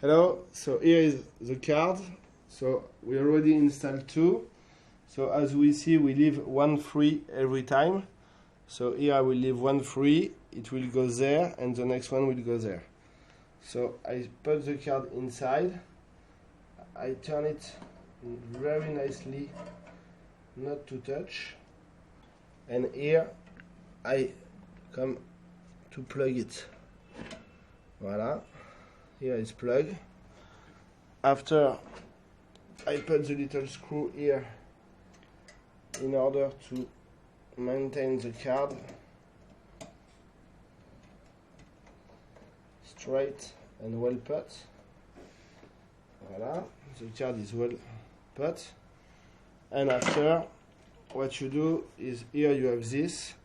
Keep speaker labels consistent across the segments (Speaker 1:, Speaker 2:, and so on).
Speaker 1: Hello, so here is the card. So we already installed two. So as we see, we leave one free every time. So here I will leave one free, it will go there, and the next one will go there. So I put the card inside, I turn it very nicely, not to touch, and here I come to plug it. Voila. Here is plug. After I put the little screw here in order to maintain the card straight and well put. Voila, the card is well put. And after, what you do is here you have this,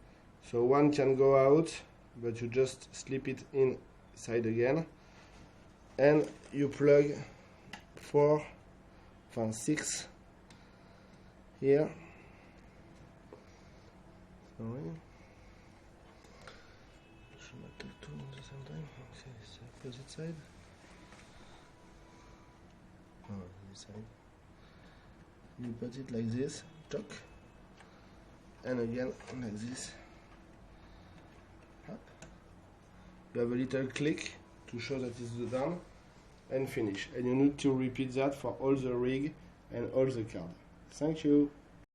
Speaker 1: so one can go out, but you just slip it inside again. And you plug 6 here. Sorry. Should not take two at the same time. Okay, it's the opposite side. Oh, this side. You put it like this, tuck, and again like this. Up. You have a little click to show that it's done, and finish. And you need to repeat that for all the rig and all the card. Thank you.